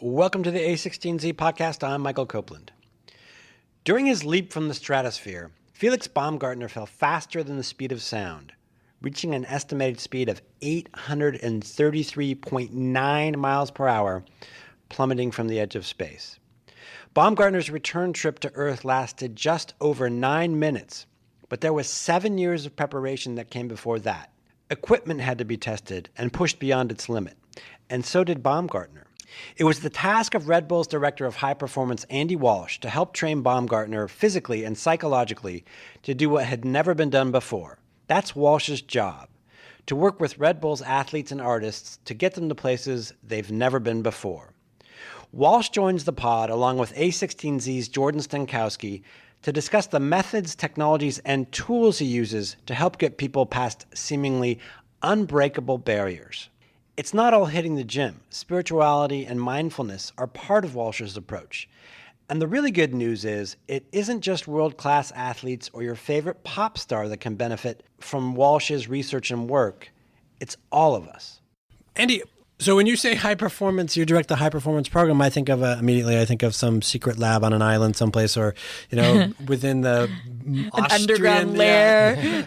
Welcome to the a16z podcast. I'm Michael Copeland. During his leap from the stratosphere, Felix Baumgartner fell faster than the speed of sound, reaching an estimated speed of 833.9 miles per hour, plummeting from the edge of space. Baumgartner's return trip to Earth lasted just over 9 minutes, but there was 7 years of preparation that came before that. Equipment had to be tested and pushed beyond its limit, and so did Baumgartner. It was the task of Red Bull's director of high performance, Andy Walshe, to help train Baumgartner physically and psychologically to do what had never been done before. That's Walsh's job, to work with Red Bull's athletes and artists to get them to places they've never been before. Walshe joins the pod along with a16z's Jordan Stankowski to discuss the methods, technologies, and tools he uses to help get people past seemingly unbreakable barriers. It's not all hitting the gym. Spirituality and mindfulness are part of Walsh's approach. And the really good news is it isn't just world-class athletes or your favorite pop star that can benefit from Walsh's research and work. It's all of us. Andy, so when you say high performance, you direct the high performance program, I think of immediately, I think of some secret lab on an island someplace, or, within the an Austrian, underground lair.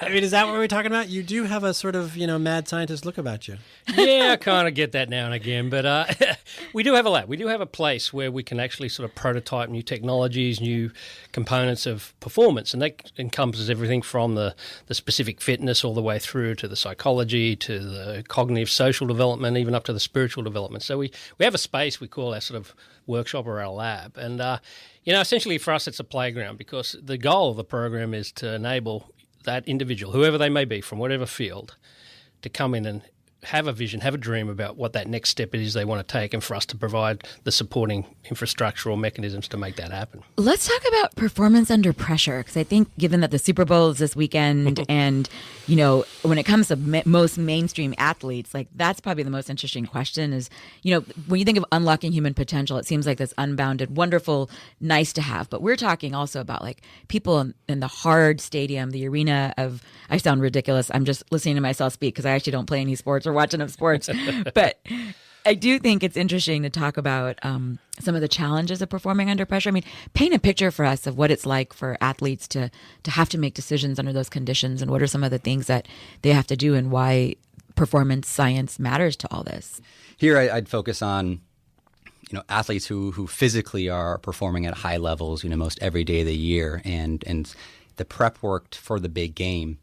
I mean, is that what we're talking about? You do have a sort of, mad scientist look about you. Yeah, I kind of get that now and again, but we do have a lab. We do have a place where we can actually sort of prototype new technologies, new components of performance, and that encompasses everything from the specific fitness all the way through to the psychology, to the cognitive social development, even up to the spiritual development. So we have a space we call our sort of workshop or our lab. And, essentially for us it's a playground, because the goal of the program is to enable that individual, whoever they may be from whatever field, to come in and have a vision, have a dream about what that next step is they want to take, and for us to provide the supporting infrastructural mechanisms to make that happen. Let's talk about performance under pressure, because I think given that the Super Bowl is this weekend and, when it comes to most mainstream athletes, like that's probably the most interesting question is, when you think of unlocking human potential, it seems like this unbounded, wonderful, nice to have. But we're talking also about like people in the hard stadium, the arena of, I sound ridiculous. I'm just listening to myself speak because I actually don't play any sports or watch enough sports. But I do think it's interesting to talk about some of the challenges of performing under pressure. I mean, paint a picture for us of what it's like for athletes to have to make decisions under those conditions, and what are some of the things that they have to do, and why performance science matters to all this. Here I'd focus on athletes who physically are performing at high levels, most every day of the year, and the prep work for the big game.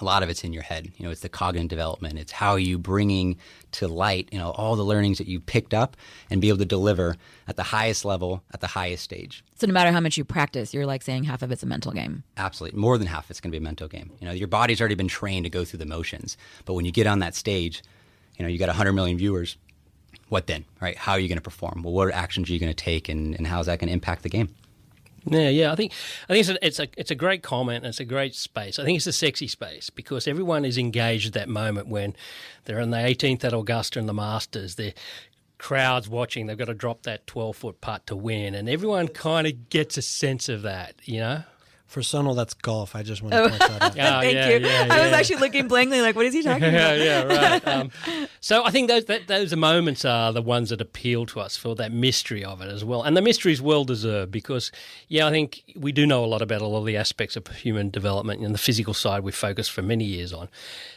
A lot of it's in your head. It's the cognitive development. It's how you bringing to light, all the learnings that you picked up and be able to deliver at the highest level, at the highest stage. So no matter how much you practice, you're like saying half of it's a mental game. Absolutely. More than half it's going to be a mental game. Your body's already been trained to go through the motions. But when you get on that stage, you got 100 million viewers. What then, right? How are you going to perform? Well, what actions are you going to take, and how is that going to impact the game? Yeah. I think it's a great comment, and it's a great space. I think it's a sexy space because everyone is engaged at that moment when they're on the 18th at Augusta and the Masters. The crowd's watching. They've got to drop that 12-foot putt to win, and everyone kind of gets a sense of that, For Sonal, that's golf. I just want to point that out. Thank you. Yeah. I was actually looking blankly like, what is he talking about? Right. So I think those moments are the ones that appeal to us for that mystery of it as well. And the mystery is well-deserved because, I think we do know a lot about all of the aspects of human development, and the physical side we've focused for many years on.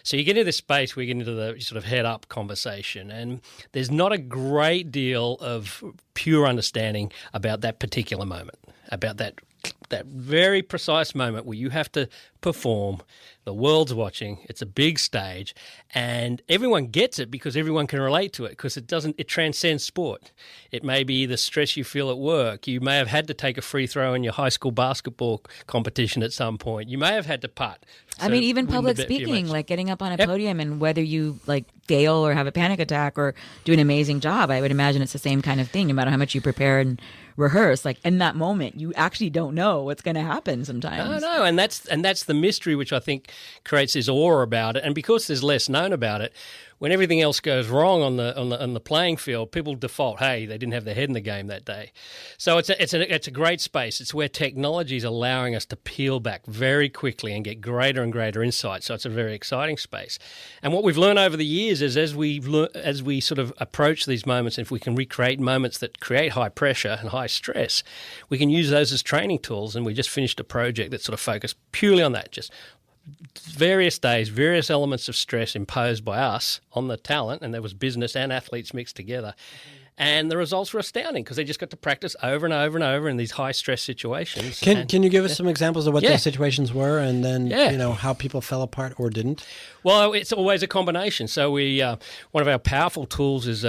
So you get into this space, we get into the sort of head-up conversation, and there's not a great deal of pure understanding about that particular moment, about that very precise moment where you have to perform. The world's watching. It's a big stage, and everyone gets it because everyone can relate to it, because it transcends sport. It may be the stress you feel at work. You may have had to take a free throw in your high school basketball competition at some point. You may have had to putt. I mean, even public speaking, like getting up on a podium, and whether you like fail or have a panic attack or do an amazing job, I would imagine it's the same kind of thing. No matter how much you prepare and rehearse, like in that moment, you actually don't know what's going to happen sometimes. No, and that's the mystery, which I think creates this awe about it. And because there's less known about it, when everything else goes wrong on the playing field, people default, hey, they didn't have their head in the game that day. So it's a great space. It's where technology is allowing us to peel back very quickly and get greater and greater insight. So it's a very exciting space. And what we've learned over the years is as we sort of approach these moments, if we can recreate moments that create high pressure and high stress, we can use those as training tools. And we just finished a project that sort of focused purely on that, just various days, various elements of stress imposed by us on the talent, and there was business and athletes mixed together. And the results were astounding because they just got to practice over and over and over in these high-stress situations. Can you give us some examples of what those situations were, and then how people fell apart or didn't? Well, it's always a combination. So one of our powerful tools is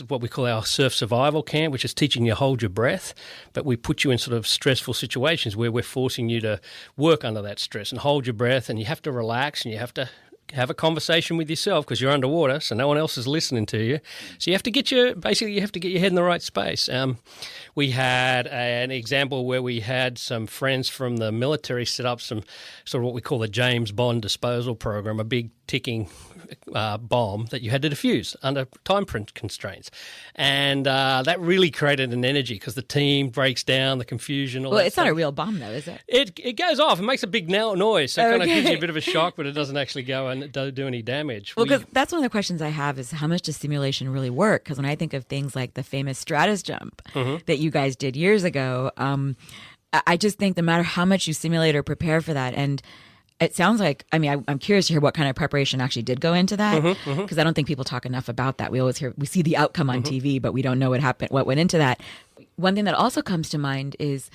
what we call our surf survival camp, which is teaching you to hold your breath. But we put you in sort of stressful situations where we're forcing you to work under that stress and hold your breath, and you have to relax and you have to have a conversation with yourself because you're underwater, so no one else is listening to you. So you have to get your head in the right space. We had an example where we had some friends from the military set up some sort of what we call the James Bond disposal program, a big ticking bomb that you had to defuse under time constraints. And that really created an energy because the team breaks down, the confusion. Well, it's not a real bomb, though, is it? It goes off. It makes a big noise, so it kind of gives you a bit of a shock, but it doesn't actually go and do any damage. Well, because that's one of the questions I have is how much does simulation really work? Because when I think of things like the famous Stratus jump that you guys did years ago, I just think no matter how much you simulate or prepare for that, and it sounds like, I'm curious to hear what kind of preparation actually did go into that, because I don't think people talk enough about that. We see the outcome on TV, but we don't know what went into that. One thing that also comes to mind is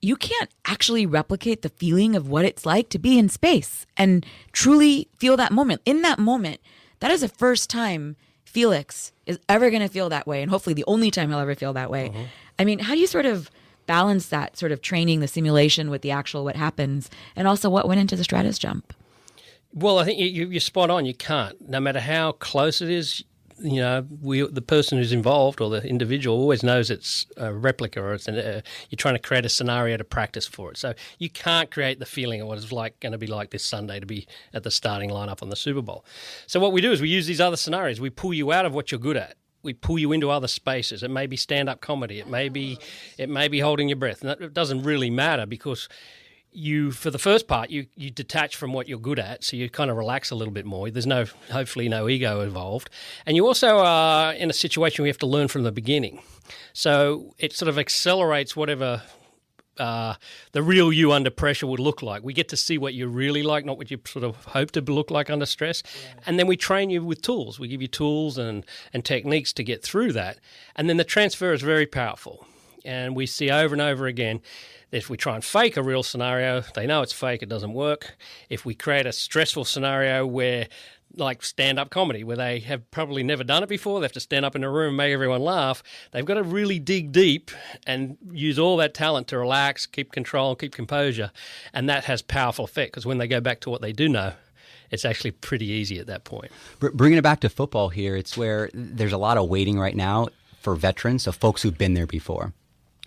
you can't actually replicate the feeling of what it's like to be in space and truly feel that moment. In that moment, that is the first time Felix is ever going to feel that way, and hopefully the only time he'll ever feel that way. How do you sort of balance that sort of training, the simulation with the actual what happens, and also what went into the Stratus jump? Well, I think you're spot on. You can't. No matter how close it is, the person who's involved or the individual always knows it's a replica, or you're trying to create a scenario to practice for it. So you can't create the feeling of what it's going to be like this Sunday to be at the starting lineup on the Super Bowl. So what we do is we use these other scenarios. We pull you out of what you're good at. We pull you into other spaces. It may be stand-up comedy. It may be holding your breath. And it doesn't really matter because for the first part, you detach from what you're good at, so you kind of relax a little bit more. There's hopefully no ego involved. And you also are in a situation where you have to learn from the beginning. So it sort of accelerates whatever the real you under pressure would look like. We get to see what you're really like, not what you sort of hope to look like under stress. Yeah. And then we train you with tools. We give you tools and techniques to get through that. And then the transfer is very powerful. And we see over and over again that if we try and fake a real scenario, they know it's fake, it doesn't work. If we create a stressful scenario where like stand-up comedy, where they have probably never done it before, they have to stand up in a room and make everyone laugh, they've got to really dig deep and use all that talent to relax, keep control, keep composure, and that has powerful effect because when they go back to what they do know, it's actually pretty easy at that point. Bringing it back to football here, it's where there's a lot of waiting right now for veterans, so folks who've been there before.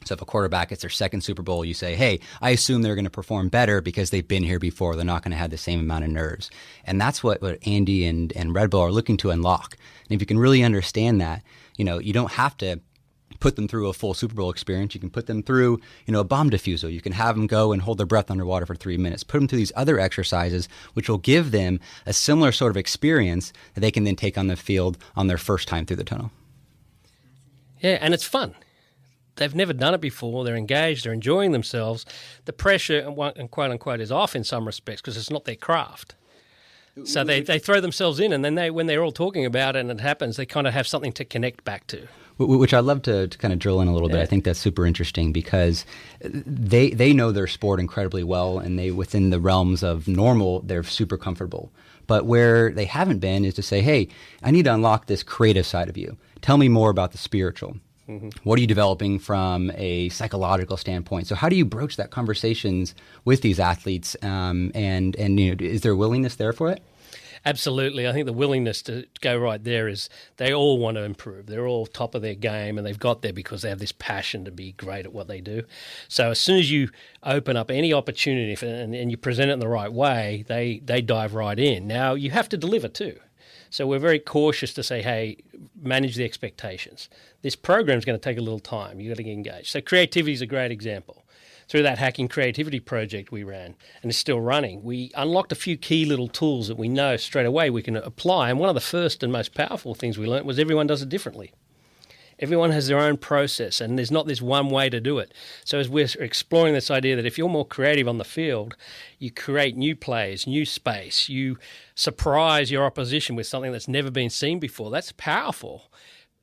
So if a quarterback gets their second Super Bowl, you say, hey, I assume they're going to perform better because they've been here before. They're not going to have the same amount of nerves. And that's what Andy and Red Bull are looking to unlock. And if you can really understand that, you don't have to put them through a full Super Bowl experience. You can put them through, a bomb diffusal. You can have them go and hold their breath underwater for 3 minutes. Put them through these other exercises, which will give them a similar sort of experience that they can then take on the field on their first time through the tunnel. Yeah, and it's fun. They've never done it before. They're engaged. They're enjoying themselves. The pressure, and quote unquote, is off in some respects because it's not their craft. So they throw themselves in, and then when they're all talking about it and it happens, they kind of have something to connect back to. Which I'd love to kind of drill in a little bit. I think that's super interesting because they know their sport incredibly well, and within the realms of normal, they're super comfortable. But where they haven't been is to say, hey, I need to unlock this creative side of you. Tell me more about the spiritual. What are you developing from a psychological standpoint? So how do you broach that conversations with these athletes? And is there a willingness there for it? Absolutely. I think the willingness to go right there is they all want to improve. They're all top of their game, and they've got there because they have this passion to be great at what they do. So as soon as you open up any opportunity and you present it in the right way, they dive right in. Now, you have to deliver too. So we're very cautious to say, hey, manage the expectations. This program is going to take a little time. You've got to get engaged. So creativity is a great example. Through that Hacking Creativity project we ran, and it's still running, we unlocked a few key little tools that we know straight away we can apply. And one of the first and most powerful things we learned was everyone does it differently. Everyone has their own process, and there's not this one way to do it. So as we're exploring this idea that if you're more creative on the field, you create new plays, new space, you surprise your opposition with something that's never been seen before, that's powerful.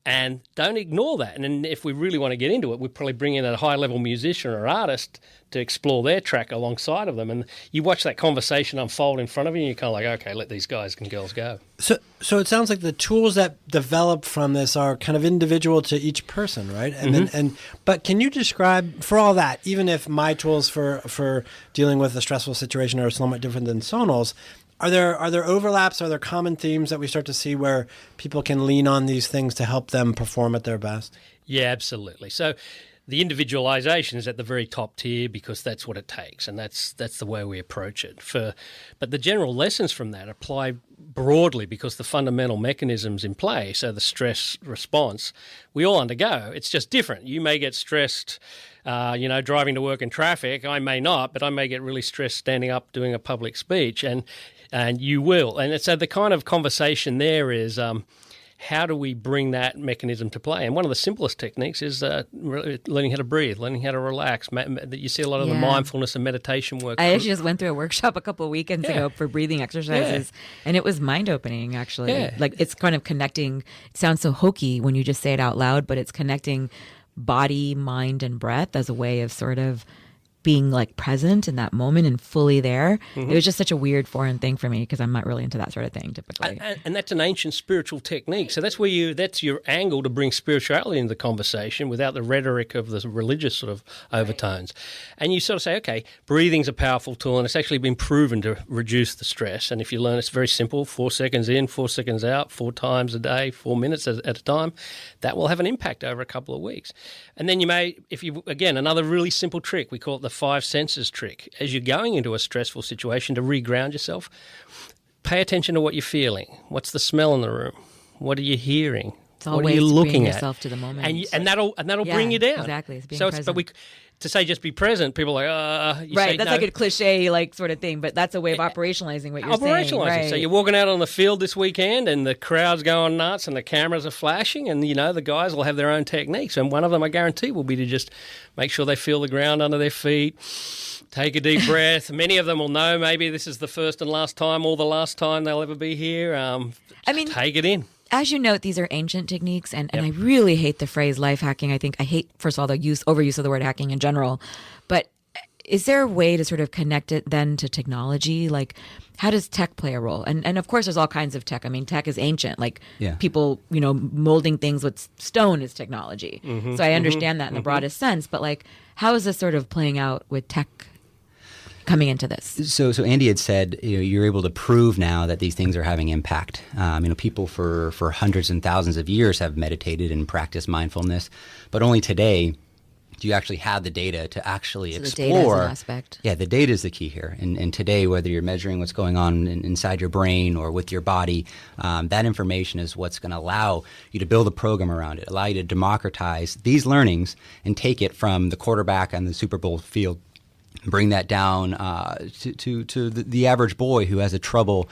And don't ignore that. And then if we really want to get into it, we'd probably bring in a high-level musician or artist to explore their track alongside of them. And you watch that conversation unfold in front of you, and you're kind of like, okay, let these guys and girls go. So it sounds like the tools that develop from this are kind of individual to each person, right? And but can you describe, for all that, even if my tools for dealing with a stressful situation are somewhat different than Sonal's, are there overlaps? Are there common themes that we start to see where people can lean on these things to help them perform at their best? Yeah, absolutely. So the individualization is at the very top tier because that's what it takes, and that's the way we approach it. But the general lessons from that apply broadly because the fundamental mechanisms in play, so the stress response, we all undergo. It's just different. You may get stressed driving to work in traffic. I may not, but I may get really stressed standing up doing a public speech, and you will. And so the kind of conversation there is how do we bring that mechanism to play? And one of the simplest techniques is learning how to breathe, learning how to relax. You see a lot of the mindfulness and meditation work. I actually just went through a workshop a couple of weekends ago for breathing exercises, and it was mind-opening, actually. Yeah. Like, it's kind of connecting. It sounds so hokey when you just say it out loud, but it's connecting body, mind, and breath as a way of sort of being like present in that moment and fully there. It was just such a weird foreign thing for me because I'm not really into that sort of thing typically. And that's an ancient spiritual technique. So that's your angle to bring spirituality into the conversation without the rhetoric of the religious sort of overtones. And you sort of say, okay, breathing's a powerful tool and it's actually been proven to reduce the stress. And if you learn, it's very simple, 4 seconds in, 4 seconds out, 4 times a day, 4 minutes at a time. That will have an impact over a couple of weeks. And then you may, again, another really simple trick, we call it the 5 senses trick. As you're going into a stressful situation to reground yourself, pay attention to what you're feeling. What's the smell in the room? What are you hearing? It's all what are ways you to looking bring at? yourself to the moment. And that'll bring you down. Exactly. It's being present. To say just be present, people are like, right, that's like a cliche like sort of thing, but that's a way of operationalizing what you're saying. Right. So you're walking out on the field this weekend and the crowd's going nuts and the cameras are flashing and, the guys will have their own techniques. And one of them, I guarantee, will be to just make sure they feel the ground under their feet, take a deep breath. Many of them will know maybe this is the first and last time or the last time they'll ever be here. Take it in. As you note, these are ancient techniques, and I really hate the phrase life hacking. I hate, first of all, the overuse of the word hacking in general. But is there a way to sort of connect it then to technology? Like, how does tech play a role? And of course, there's all kinds of tech. I mean, tech is ancient. Like, people, molding things with stone is technology. So I understand that in the broadest sense. But, like, how is this sort of playing out with tech coming into this? So Andy had said you're able to prove now that these things are having impact. People for hundreds and thousands of years have meditated and practiced mindfulness, but only today do you actually have the data to actually explore. The data is an aspect. Yeah, the data is the key here. And today, whether you're measuring what's going on inside your brain or with your body, that information is what's going to allow you to build a program around it, allow you to democratize these learnings and take it from the quarterback on the Super Bowl field, bring that down to the average boy who has a trouble,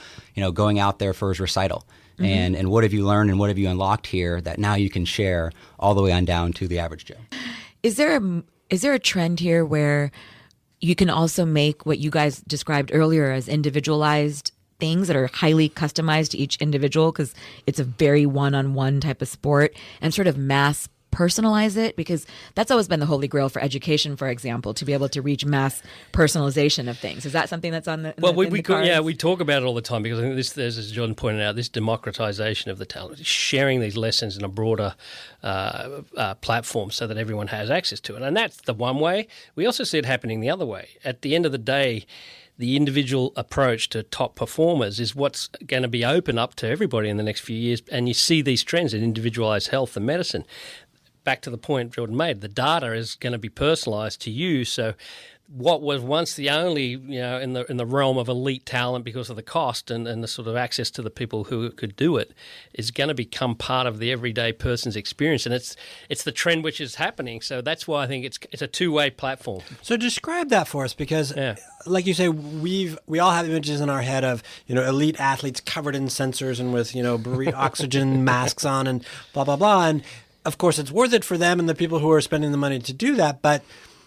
going out there for his recital. And what have you learned and what have you unlocked here that now you can share all the way on down to the average Joe? Is there a trend here where you can also make what you guys described earlier as individualized things that are highly customized to each individual because it's a very one-on-one type of sport, and sort of mass personalize it? Because that's always been the holy grail for education, for example, to be able to reach mass personalization of things. Is that something that's on the cards? We talk about it all the time because I think this, as Jordan pointed out, this democratization of the talent, sharing these lessons in a broader platform so that everyone has access to it. And that's the one way. We also see it happening the other way. At the end of the day, the individual approach to top performers is what's going to be open up to everybody in the next few years. And you see these trends in individualized health and medicine. back to the point Jordan made, the data is going to be personalized to you. So what was once the only, in the realm of elite talent because of the cost and the sort of access to the people who could do it, is going to become part of the everyday person's experience. And it's the trend which is happening. So that's why I think it's a two-way platform. So describe that for us, because like you say, we all have images in our head of, elite athletes covered in sensors and with, oxygen masks on and blah, blah, blah. And of course, it's worth it for them and the people who are spending the money to do that. But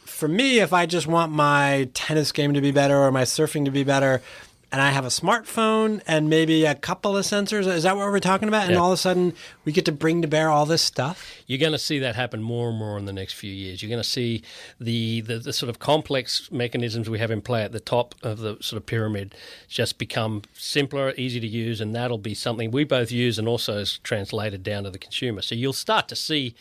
for me, if I just want my tennis game to be better or my surfing to be better, and I have a smartphone and maybe a couple of sensors, is that what we're talking about? And all of a sudden, we get to bring to bear all this stuff? You're going to see that happen more and more in the next few years. You're going to see the sort of complex mechanisms we have in play at the top of the sort of pyramid just become simpler, easy to use, and that'll be something we both use and also is translated down to the consumer. So you'll start to see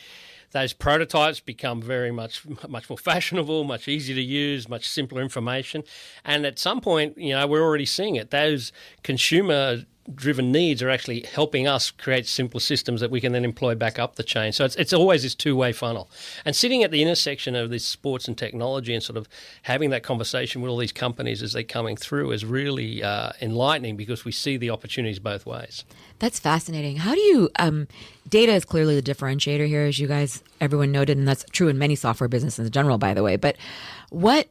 those prototypes become very much more fashionable, much easier to use, much simpler information. And at some point, we're already seeing it. Those consumer-driven needs are actually helping us create simpler systems that we can then employ back up the chain. So it's always this two-way funnel. And sitting at the intersection of this sports and technology and sort of having that conversation with all these companies as they're coming through is really enlightening, because we see the opportunities both ways. That's fascinating. How do you, data is clearly the differentiator here, as everyone noted, and that's true in many software businesses in general, by the way. But what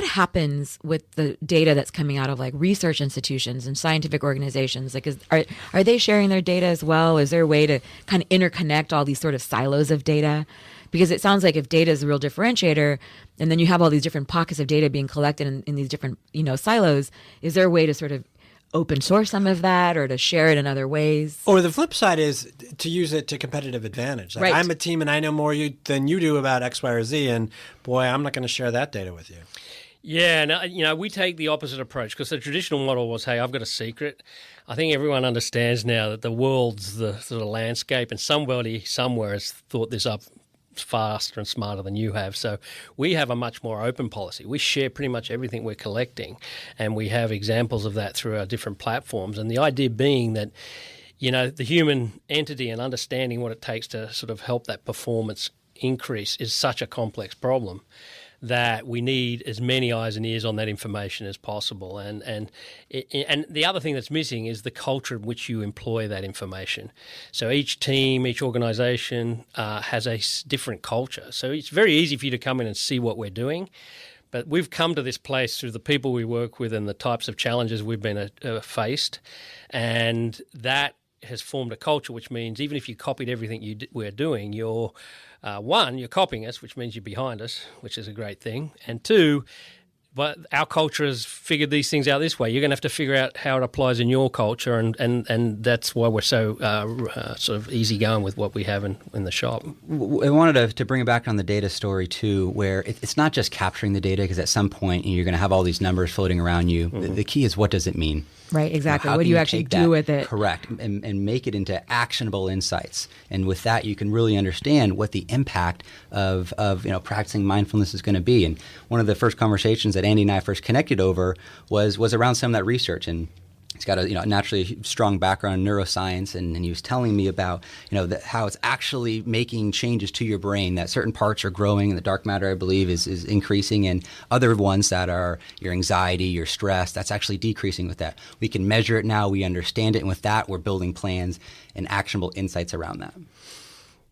happens with the data that's coming out of like research institutions and scientific organizations? Like, are they sharing their data as well? Is there a way to kind of interconnect all these sort of silos of data? Because it sounds like if data is a real differentiator, and then you have all these different pockets of data being collected in these different, silos, is there a way to sort of open source some of that or to share it in other ways? Or the flip side is to use it to competitive advantage. Like, right. I'm a team and I know more than you do about X, Y, or Z, and boy, I'm not going to share that data with you. Yeah, no, we take the opposite approach, because the traditional model was, hey, I've got a secret. I think everyone understands now that the world's the sort of landscape, and somebody somewhere has thought this up faster and smarter than you have. So we have a much more open policy. We share pretty much everything we're collecting, and we have examples of that through our different platforms. And the idea being that, the human entity and understanding what it takes to sort of help that performance increase is such a complex problem that we need as many eyes and ears on that information as possible. And the other thing that's missing is the culture in which you employ that information. So each team, each organization has a different culture. So it's very easy for you to come in and see what we're doing. But we've come to this place through the people we work with and the types of challenges we've been faced. And that has formed a culture, which means even if you copied everything we're doing, you're copying us, which means you're behind us, which is a great thing. And two, but our culture has figured these things out this way. You're going to have to figure out how it applies in your culture, and that's why we're so sort of easygoing with what we have in the shop. I wanted to bring it back on the data story too, where it's not just capturing the data, because at some point you're going to have all these numbers floating around you. Mm-hmm. The key is, what does it mean? Right, exactly. What do you actually do with it? Correct, and make it into actionable insights. And with that, you can really understand what the impact of practicing mindfulness is going to be. And one of the first conversations that Andy and I first connected over was around some of that research. And he's got a naturally strong background in neuroscience, and he was telling me about how it's actually making changes to your brain, that certain parts are growing and the dark matter, I believe, is increasing, and other ones that are your anxiety, your stress, that's actually decreasing with that. We can measure it now, we understand it, and with that we're building plans and actionable insights around that.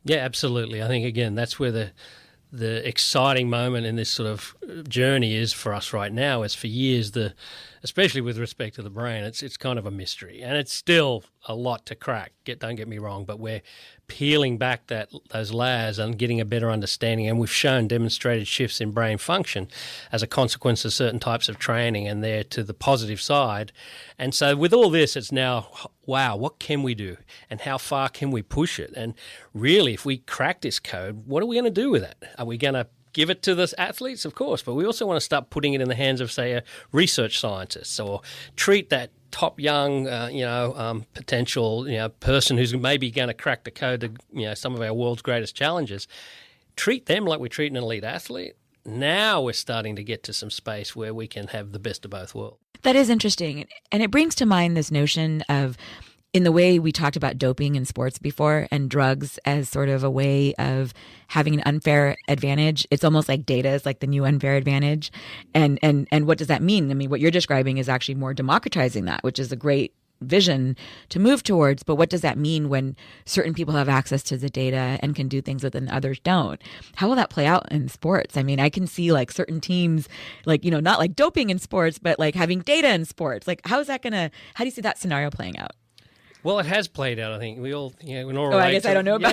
Yeah, absolutely. I think, again, that's where the exciting moment in this sort of journey is for us right now. Is for years, especially with respect to the brain, it's kind of a mystery, and it's still a lot to crack. Don't get me wrong, but we're peeling back those layers and getting a better understanding, and we've shown demonstrated shifts in brain function as a consequence of certain types of training, and they're to the positive side. And so with all this, it's now, wow, what can we do, and how far can we push it? And really, if we crack this code, what are we going to do with it? Are we going to give it to the athletes? Of course, but we also want to start putting it in the hands of, say, a research scientist, or treat that top young, potential, person who's maybe going to crack the code to, some of our world's greatest challenges. Treat them like we treat an elite athlete. Now we're starting to get to some space where we can have the best of both worlds. That is interesting. And it brings to mind this notion of in the way we talked about doping in sports before and drugs as sort of a way of having an unfair advantage, it's almost like data is like the new unfair advantage. And what does that mean? I mean, what you're describing is actually more democratizing that, which is a great vision to move towards. But what does that mean when certain people have access to the data and can do things that then others don't? How will that play out in sports? I mean, I can see like certain teams, like, not like doping in sports, but like having data in sports. Like, how do you see that scenario playing out? Well, it has played out, I think. We all, we all Oh, relate I guess to, I don't know about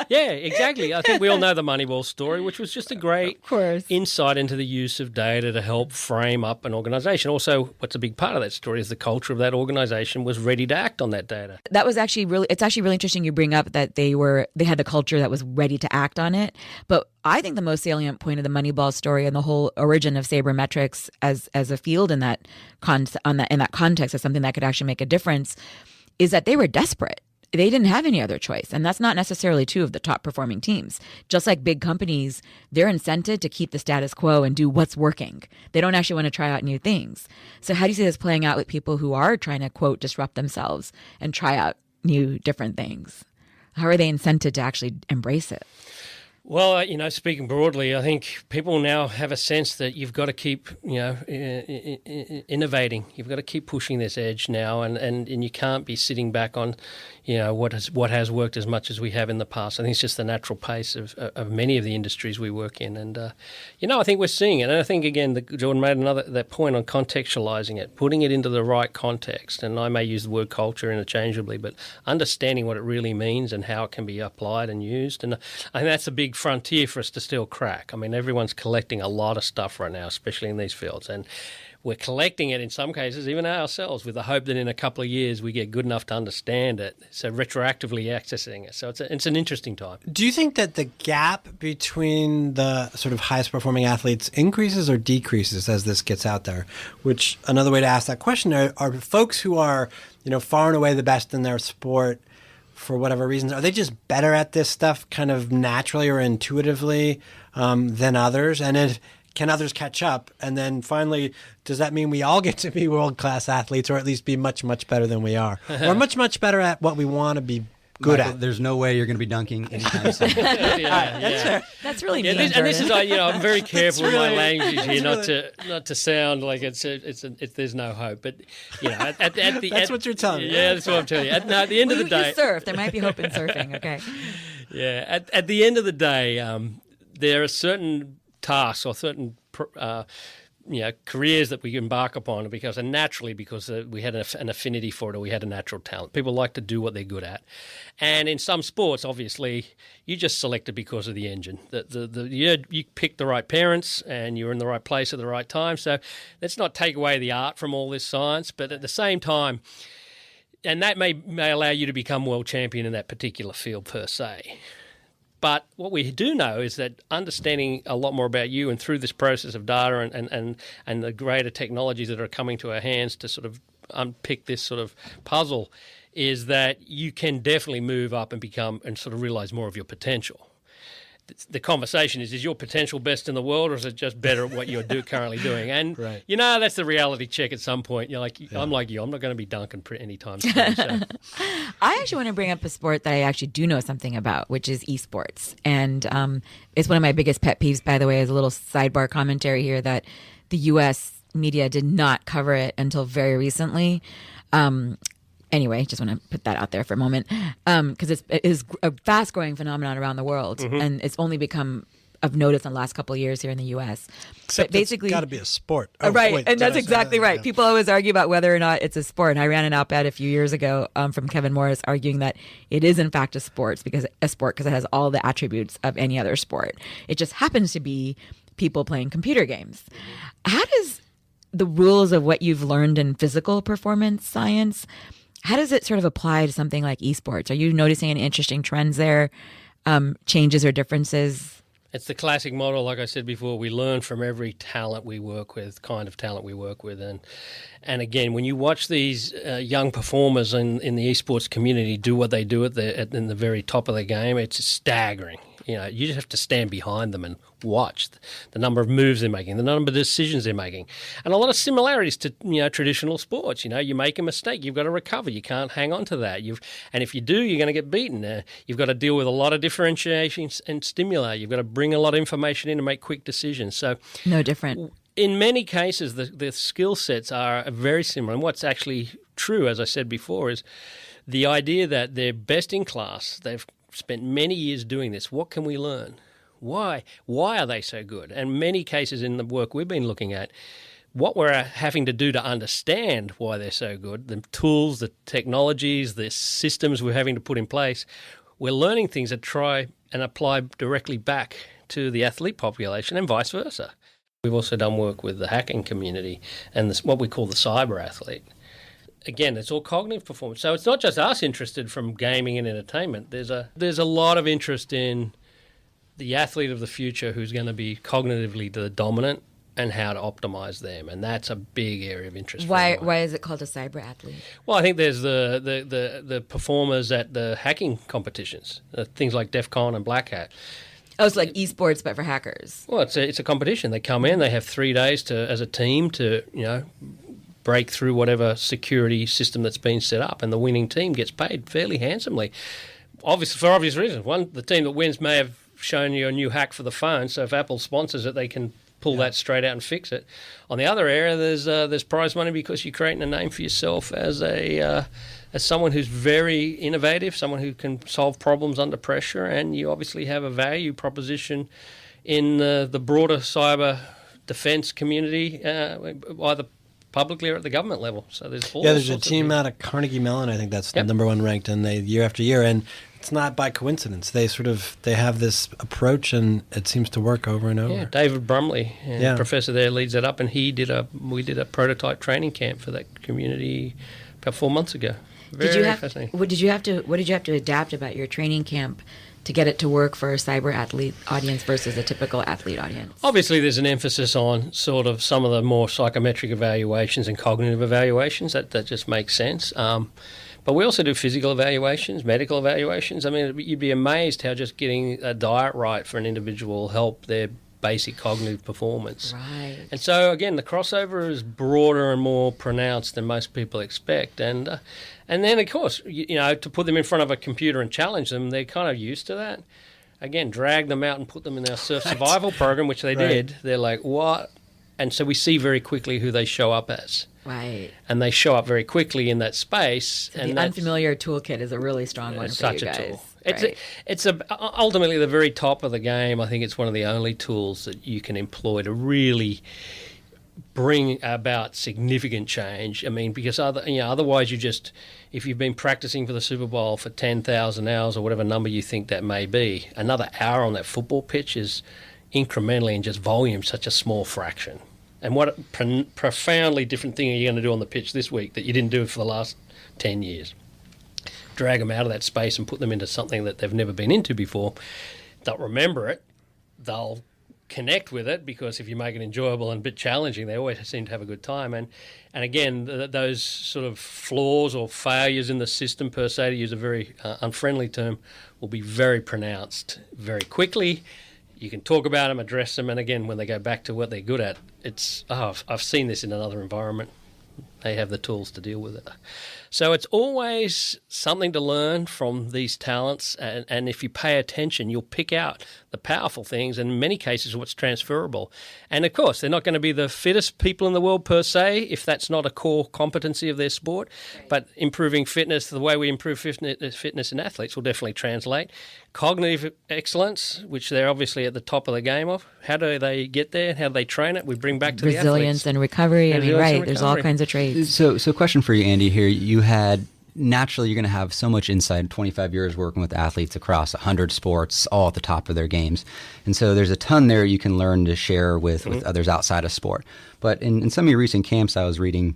Yeah, exactly. I think we all know the Moneyball story, which was just a great insight into the use of data to help frame up an organization. Also, what's a big part of that story is the culture of that organization was ready to act on that data. That was actually it's actually really interesting you bring up that they had the culture that was ready to act on it. But I think the most salient point of the Moneyball story and the whole origin of sabermetrics as a field in that context as something that could actually make a difference is that they were desperate. They didn't have any other choice. And that's not necessarily true of the top performing teams. Just like big companies, they're incented to keep the status quo and do what's working. They don't actually want to try out new things. So how do you see this playing out with people who are trying to, quote, disrupt themselves and try out new, different things? How are they incented to actually embrace it? Well, speaking broadly, I think people now have a sense that you've got to keep, innovating. You've got to keep pushing this edge now, and you can't be sitting back on, what has worked as much as we have in the past. I think it's just the natural pace of many of the industries we work in, and I think we're seeing it. And I think again, Jordan made that point on contextualizing it, putting it into the right context. And I may use the word culture interchangeably, but understanding what it really means and how it can be applied and used. And I think that's a big frontier for us to still crack. I mean, everyone's collecting a lot of stuff right now, especially in these fields, and we're collecting it in some cases, even ourselves, with the hope that in a couple of years we get good enough to understand it, so retroactively accessing it. So it's an interesting time. Do you think that the gap between the sort of highest performing athletes increases or decreases as this gets out there? Which, another way to ask that question, are folks who are, far and away the best in their sport, for whatever reasons, are they just better at this stuff kind of naturally or intuitively than others? And can others catch up? And then finally, does that mean we all get to be world-class athletes, or at least be much, much better than we are? Or much, much better at what we want to be good Michael, at? There's no way you're going to be dunking anytime soon. That's really mean, and this is, I'm very careful with my language here, really... not to sound like it's there's no hope. But that's what you're telling me. Yeah, that's what I'm telling you. At the end of the day, you surf. There might be hope in surfing. Okay. Yeah, at the end of the day, there are certain tasks or certain careers that we embark upon because we had an affinity for it, or we had a natural talent. People like to do what they're good at, and in some sports, obviously, you just select it because of the engine. You picked the right parents, and you're in the right place at the right time. So let's not take away the art from all this science, but at the same time, and that may allow you to become world champion in that particular field per se. But what we do know is that understanding a lot more about you, and through this process of data and the greater technologies that are coming to our hands to sort of unpick this sort of puzzle, is that you can definitely move up and become and sort of realize more of your potential. The conversation is your potential best in the world, or is it just better at what you're currently doing? And, right. That's the reality check at some point. You're like, yeah. I'm like you. I'm not going to be dunking anytime soon. So. I actually want to bring up a sport that I actually do know something about, which is esports. And it's one of my biggest pet peeves, by the way, as a little sidebar commentary here, that the U.S. media did not cover it until very recently. Anyway, just want to put that out there for a moment because it is a fast-growing phenomenon around the world, and it's only become of notice in the last couple of years here in the U.S. Except basically, it's got to be a sport. Oh, right, wait, and that's exactly right. Yeah. People always argue about whether or not it's a sport, and I ran an op-ed a few years ago from Kevin Morris arguing that it is in fact a sport because it has all the attributes of any other sport. It just happens to be people playing computer games. How does the rules of what you've learned in physical performance science, how does it sort of apply to something like esports? Are you noticing any interesting trends there, changes or differences? It's the classic model, like I said before. We learn from every talent we work with, kind of talent we work with. And again, when you watch these young performers in the esports community do what they do in the very top of their game, it's staggering. You just have to stand behind them and watch the number of moves they're making, the number of decisions they're making, and a lot of similarities to traditional sports. You make a mistake, you've got to recover. You can't hang on to that. And if you do, you're going to get beaten. You've got to deal with a lot of differentiation and stimuli. You've got to bring a lot of information in to make quick decisions. So no different. In many cases, the skill sets are very similar. And what's actually true, as I said before, is the idea that they're best in class. They've spent many years doing this. What can we learn? Why are they so good? And many cases in the work we've been looking at, what we're having to do to understand why they're so good, the tools, the technologies, the systems we're having to put in place, we're learning things that try and apply directly back to the athlete population and vice versa. We've also done work with the hacking community and what we call the cyber athlete. Again, it's all cognitive performance. So it's not just us interested from gaming and entertainment. There's a lot of interest in the athlete of the future who's going to be cognitively the dominant and how to optimize them. And that's a big area of interest. Why is it called a cyber athlete? Well, I think there's the performers at the hacking competitions, things like DEF CON and Black Hat. Oh, it's like esports, but for hackers. Well, it's a competition. They come in, they have 3 days as a team to, break through whatever security system that's been set up, and the winning team gets paid fairly handsomely. Obviously, for obvious reasons. One, the team that wins may have shown you a new hack for the phone, so if Apple sponsors it, they can pull that straight out and fix it. On the other area, there's prize money because you're creating a name for yourself as someone who's very innovative, someone who can solve problems under pressure, and you obviously have a value proposition in the broader cyber defense community, either publicly or at the government level. So there's a team out of Carnegie Mellon, I think that's the number one ranked, and they year after year, and it's not by coincidence. They have this approach, and it seems to work over and over. Yeah, David Brumley, professor there, leads that up, and we did a prototype training camp for that community about 4 months ago. Very fascinating. What did you have to adapt about your training camp to get it to work for a cyber athlete audience versus a typical athlete audience? Obviously, there's an emphasis on sort of some of the more psychometric evaluations and cognitive evaluations. That just makes sense. But we also do physical evaluations, medical evaluations. I mean, you'd be amazed how just getting a diet right for an individual will help their basic cognitive performance. Right. And so, again, the crossover is broader and more pronounced than most people expect. And then, of course, to put them in front of a computer and challenge them, they're kind of used to that. Again, drag them out and put them in our surf survival program, which they did. They're like, what? And so we see very quickly who they show up as. Right. And they show up very quickly in that space. So the unfamiliar toolkit is a really strong one for you guys. Such a tool. Right. It's ultimately the very top of the game. I think it's one of the only tools that you can employ to really bring about significant change. I mean, because otherwise if you've been practicing for the Super Bowl for 10,000 hours or whatever number you think that may be, another hour on that football pitch is incrementally and just volume such a small fraction. And what a profoundly different thing are you going to do on the pitch this week that you didn't do for the last 10 years? Drag them out of that space and put them into something that they've never been into before. They'll remember it. They'll connect with it because if you make it enjoyable and a bit challenging, they always seem to have a good time. And again, those sort of flaws or failures in the system per se, to use a very unfriendly term, will be very pronounced very quickly. You can talk about them, address them, and again, when they go back to what they're good at, I've seen this in another environment. They have the tools to deal with it. So it's always something to learn from these talents, and if you pay attention, you'll pick out the powerful things, and in many cases what's transferable. And of course, they're not going to be the fittest people in the world per se, if that's not a core competency of their sport, but improving fitness, the way we improve fitness in athletes will definitely translate. Cognitive excellence, which they're obviously at the top of the game of, how do they get there? How do they train it? We bring back to resilience the athletes. And recovery. Resilience There's all kinds of traits. So question for you, Andy, here. You had, naturally, you're going to have so much insight, 25 years working with athletes across 100 sports, all at the top of their games. And so there's a ton there you can learn to share with others outside of sport. But in some of your recent camps I was reading,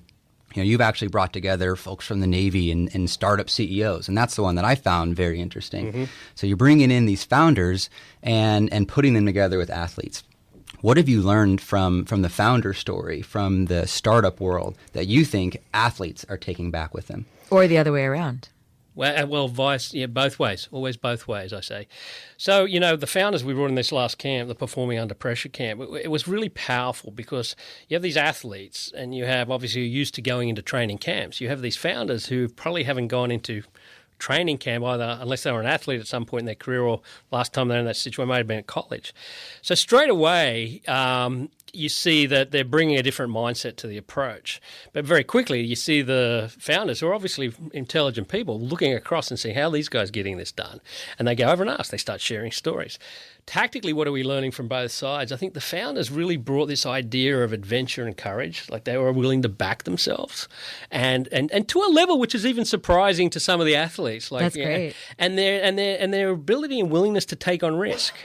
you've actually brought together folks from the Navy and startup CEOs, and that's the one that I found very interesting. Mm-hmm. So you're bringing in these founders and putting them together with athletes. What have you learned from the founder story, from the startup world, that you think athletes are taking back with them? Or the other way around. Both ways, always both ways, I say. So, the founders we brought in this last camp, the Performing Under Pressure camp, it was really powerful because you have these athletes and you have, obviously, you're used to going into training camps. You have these founders who probably haven't gone into training camp either, unless they were an athlete at some point in their career, or last time they were in that situation might have been at college. So straight away, you see that they're bringing a different mindset to the approach. But very quickly, you see the founders, who are obviously intelligent people, looking across and seeing how are these guys getting this done. And they go over and ask. They start sharing stories. Tactically, what are we learning from both sides? I think the founders really brought this idea of adventure and courage, like they were willing to back themselves, and to a level which is even surprising to some of the athletes. Like, that's great. And their ability and willingness to take on risk.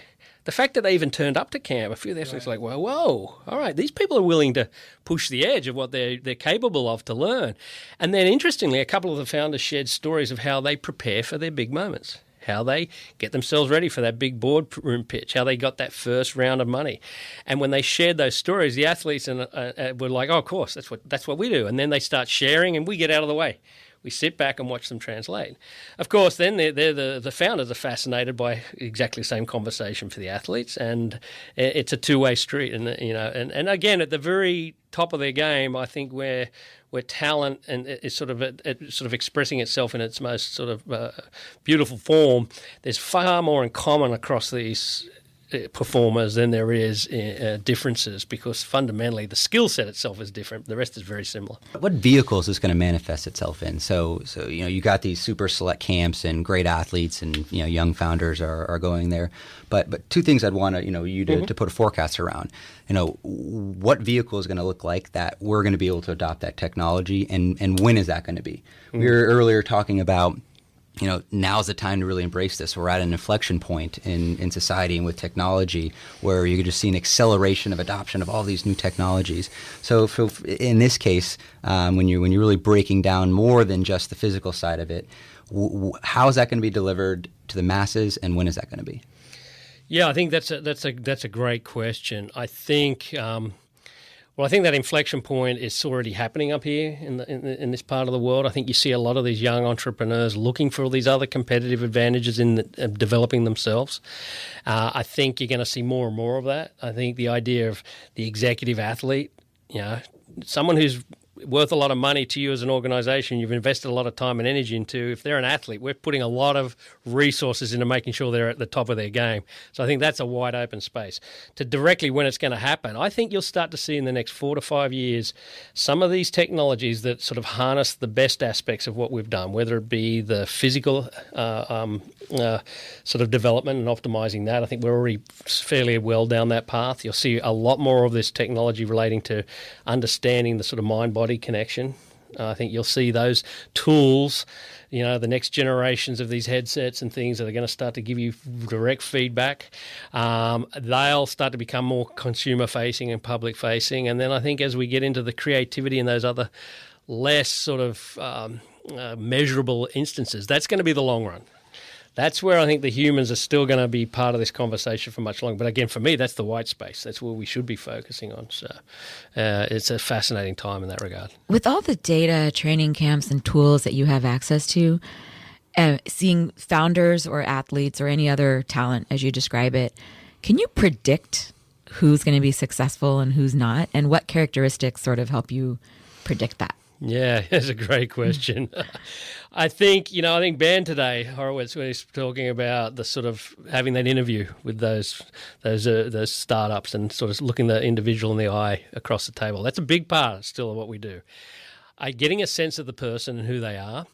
The fact that they even turned up to camp, a few of the athletes like, well, whoa, all right, these people are willing to push the edge of what they're capable of to learn. And then, interestingly, a couple of the founders shared stories of how they prepare for their big moments, how they get themselves ready for that big boardroom pitch, how they got that first round of money. And when they shared those stories, the athletes were like, oh, of course, that's what we do. And then they start sharing and we get out of the way. We sit back and watch them translate. Of course, then the founders are fascinated by exactly the same conversation for the athletes, and it's a two-way street. And again, at the very top of their game, I think where talent and is sort of expressing itself in its most sort of beautiful form, there's far more in common across these performers than there is differences, because fundamentally the skill set itself is different. The rest is very similar. What vehicles is going to manifest itself in? So you got these super select camps and great athletes, and young founders are going there. But two things I'd want you to put a forecast around. What vehicle is going to look like that we're going to be able to adopt that technology, and when is that going to be? Mm-hmm. We were earlier talking about, now's the time to really embrace this. We're at an inflection point in society and with technology where you could just see an acceleration of adoption of all these new technologies. So in this case, when you're really breaking down more than just the physical side of it, how is that going to be delivered to the masses, and when is that going to be? Yeah, I think that's a great question. I think. Well, I think that inflection point is already happening up here in this part of the world. I think you see a lot of these young entrepreneurs looking for all these other competitive advantages in developing themselves. I think you're going to see more and more of that. I think the idea of the executive athlete, someone who's worth a lot of money to you as an organization, you've invested a lot of time and energy into. If they're an athlete, we're putting a lot of resources into making sure they're at the top of their game. So I think that's a wide open space. To directly when it's going to happen, I think you'll start to see in the next 4 to 5 years some of these technologies that sort of harness the best aspects of what we've done, whether it be the physical sort of development and optimizing that. I think we're already fairly well down that path. You'll see a lot more of this technology relating to understanding the sort of mind-body connection. I think you'll see those tools, the next generations of these headsets and things that are going to start to give you direct feedback. They'll start to become more consumer-facing and public-facing. And then I think as we get into the creativity and those other less sort of measurable instances, that's going to be the long run. That's where I think the humans are still going to be part of this conversation for much longer. But again, for me, that's the white space. That's where we should be focusing on. So it's a fascinating time in that regard. With all the data, training camps, and tools that you have access to, seeing founders or athletes or any other talent, as you describe it, can you predict who's going to be successful and who's not? And what characteristics sort of help you predict that? Yeah, that's a great question. I think Ben today, Horowitz, when he's talking about the sort of having that interview with those startups and sort of looking the individual in the eye across the table. That's a big part still of what we do. Getting a sense of the person and who they are.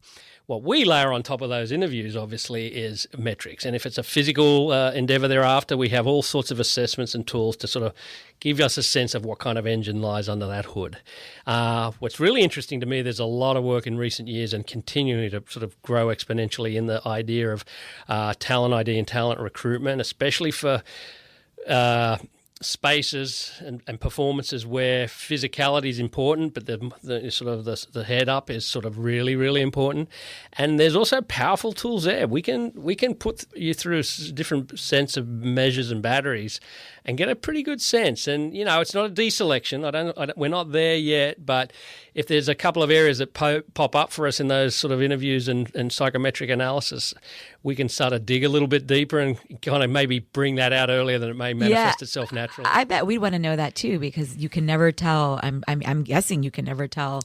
What we layer on top of those interviews, obviously, is metrics. And if it's a physical endeavor thereafter, we have all sorts of assessments and tools to sort of give us a sense of what kind of engine lies under that hood. What's really interesting to me, there's a lot of work in recent years and continuing to sort of grow exponentially in the idea of talent ID and talent recruitment, especially for spaces and performances where physicality is important, but the head up is sort of really, really important. And there's also powerful tools there. We can put you through a different sense of measures and batteries and get a pretty good sense. And, it's not a deselection. We're not there yet, but if there's a couple of areas that pop up for us in those sort of interviews and psychometric analysis, we can start to dig a little bit deeper and kind of maybe bring that out earlier than it may manifest itself naturally. I bet we'd want to know that too, because you can never tell. I'm guessing you can never tell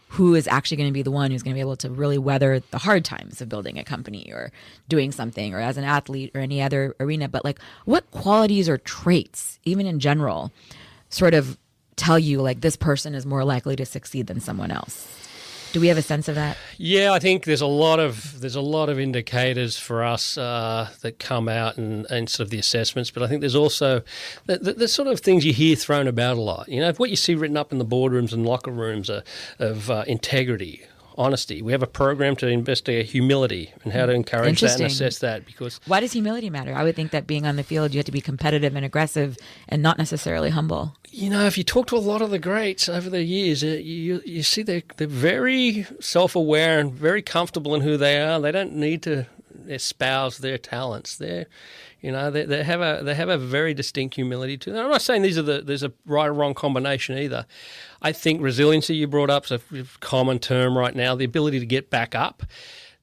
who is actually going to be the one who's going to be able to really weather the hard times of building a company or doing something or as an athlete or any other arena. But like, what qualities or traits, even in general, sort of tell you like this person is more likely to succeed than someone else? Do we have a sense of that? Yeah, I think there's a lot of indicators for us that come out and sort of the assessments. But I think there's also the sort of things you hear thrown about a lot. What you see written up in the boardrooms and locker rooms of integrity, honesty. We have a program to investigate humility and how to encourage that and assess that. Because why does humility matter? I would think that being on the field, you have to be competitive and aggressive and not necessarily humble. If you talk to a lot of the greats over the years, you see they're very self-aware and very comfortable in who they are. They don't need to espouse their talents. They have a very distinct humility to them. I'm not saying there's a right or wrong combination either. I think resiliency you brought up is a common term right now. The ability to get back up,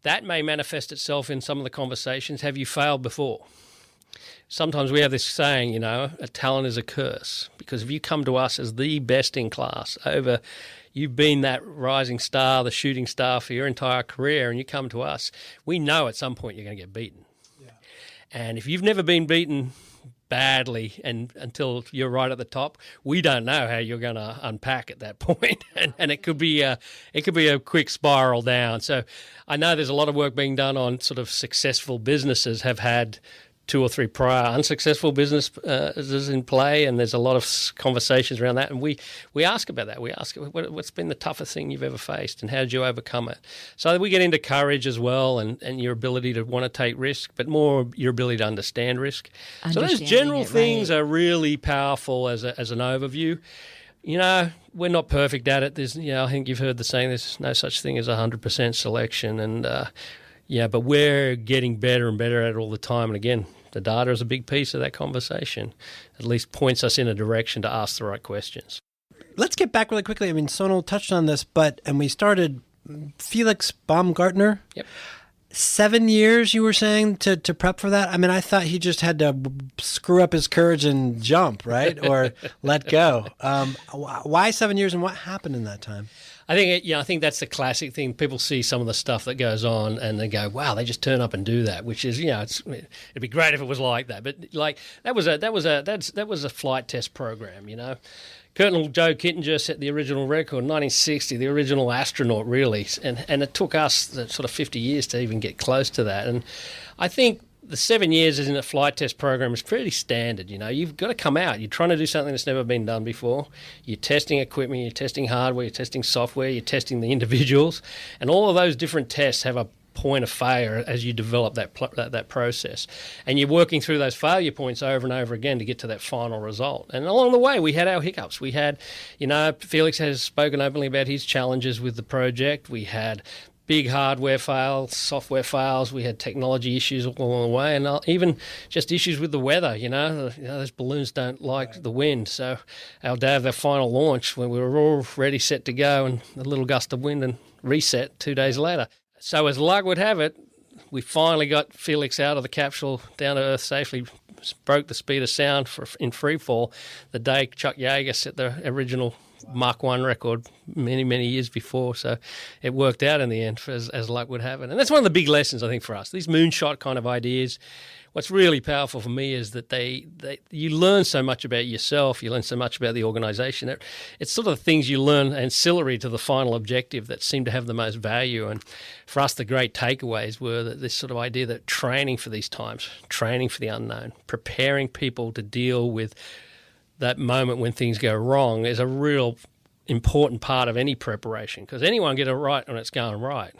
that may manifest itself in some of the conversations. Have you failed before? Sometimes we have this saying, a talent is a curse, because if you come to us as the best in class you've been that rising star, the shooting star for your entire career, and you come to us, we know at some point you're going to get beaten. Yeah. And if you've never been beaten badly and until you're right at the top, we don't know how you're going to unpack at that point. and it could be a quick spiral down. So I know there's a lot of work being done on sort of successful businesses have had 2 or 3 prior unsuccessful businesses in play, and there's a lot of conversations around that. And we ask about that. We ask, what's been the toughest thing you've ever faced, and how did you overcome it? So we get into courage as well, and your ability to want to take risk, but more your ability to understand risk. So those general things are really powerful as an overview. We're not perfect at it. There's, I think you've heard the saying, there's no such thing as 100% selection, and but we're getting better and better at it all the time. And again, the data is a big piece of that conversation. At least points us in a direction to ask the right questions. Let's get back really quickly. I mean, Sonal touched on this, and we started Felix Baumgartner. Yep. 7 years, you were saying, to prep for that? I mean, I thought he just had to screw up his courage and jump, right? Or let go. Why 7 years, and what happened in that time? I think that's the classic thing. People see some of the stuff that goes on and they go, "Wow, they just turn up and do that," which is, it'd be great if it was like that. But like that was a flight test program, Colonel Joe Kittinger set the original record in 1960, the original astronaut, really, and it took us sort of 50 years to even get close to that. And I think the 7 years in a flight test program is pretty standard. You've got to come out. You're trying to do something that's never been done before. You're testing equipment, you're testing hardware, you're testing software, you're testing the individuals, and all of those different tests have a point of failure as you develop that process. And you're working through those failure points over and over again to get to that final result. And along the way, we had our hiccups. We had, Felix has spoken openly about his challenges with the project. We had big hardware fails, software fails. We had technology issues all along the way, and even just issues with the weather. Those balloons don't like the wind. So our day of the final launch, when we were all ready, set to go, and a little gust of wind and reset 2 days later. So as luck would have it, we finally got Felix out of the capsule down to Earth safely, broke the speed of sound in free fall the day Chuck Yeager set the original Mach 1 record many, many years before. So it worked out in the end, as luck would have it. And that's one of the big lessons, I think, for us. These moonshot kind of ideas, what's really powerful for me is that you learn so much about yourself, you learn so much about the organization. It's sort of the things you learn ancillary to the final objective that seem to have the most value. And for us, the great takeaways were that this sort of idea that training for these times, training for the unknown, preparing people to deal with that moment when things go wrong is a real important part of any preparation, because anyone get it right when it's going right.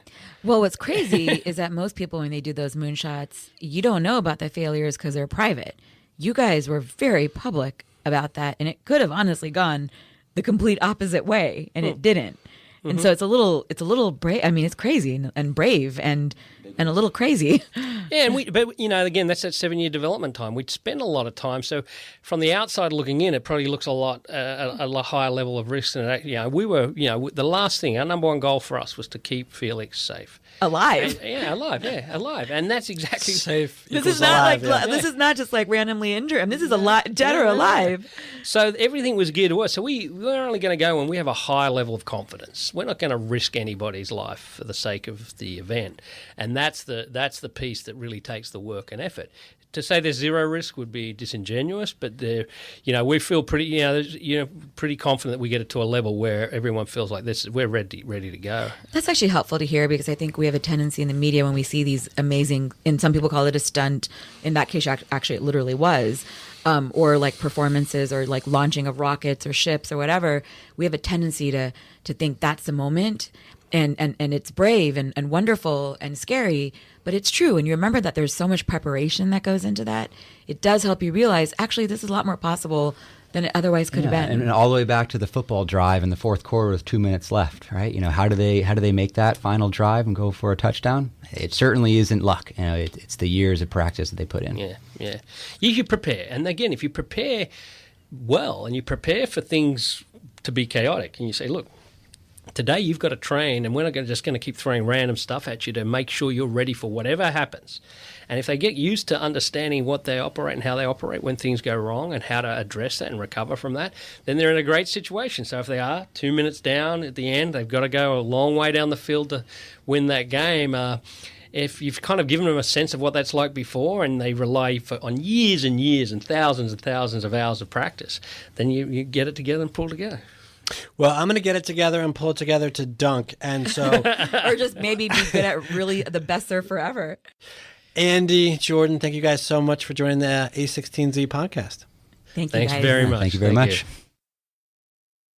Well, what's crazy is that most people, when they do those moonshots, you don't know about the failures because they're private. You guys were very public about that, and it could have honestly gone the complete opposite way, and it didn't. And so it's a little brave. I mean, it's crazy and brave and a little crazy. Yeah, but again, that's that 7-year development time. We'd spend a lot of time. So from the outside looking in, it probably looks a lot higher level of risk than it. We were, the last thing, our number one goal for us was to keep Felix safe. Alive. Alive. And that's exactly Safe. This equals is not alive, this is not just like randomly injured. I mean, this is dead or alive. So everything was geared to us. So we're only going to go when we have a high level of confidence. We're not going to risk anybody's life for the sake of the event, and that's the piece that really takes the work and effort. To say there's zero risk would be disingenuous, but we feel pretty confident that we get it to a level where everyone feels like we're ready to go. That's actually helpful to hear, because I think we have a tendency in the media when we see these amazing, and some people call it a stunt. In that case, actually, it literally was. Or like performances, or like launching of rockets or ships or whatever. We have a tendency to think that's the moment, and it's brave and wonderful and scary, but it's true. And you remember that there's so much preparation that goes into that. It does help you realize, actually, this is a lot more possible than it otherwise could have been. And all the way back to the football drive in the fourth quarter with 2 minutes left, right? How do they make that final drive and go for a touchdown? It certainly isn't luck. It's the years of practice that they put in. Yeah. You prepare, and again, if you prepare well and you prepare for things to be chaotic, and you say, look, today you've got to train, and we're not just going to keep throwing random stuff at you to make sure you're ready for whatever happens. And if they get used to understanding what they operate and how they operate when things go wrong and how to address that and recover from that, then they're in a great situation. So if they are 2 minutes down at the end, they've got to go a long way down the field to win that game. If you've kind of given them a sense of what that's like before, and they rely on years and years and thousands of hours of practice, then you get it together and pull together. Well, I'm going to get it together and pull it together to dunk. And so, or just maybe be good at really the best surfer ever. Andy, Jordan, thank you guys so much for joining the A16Z podcast. Thank you, Thanks guys. very much. Thank you very much.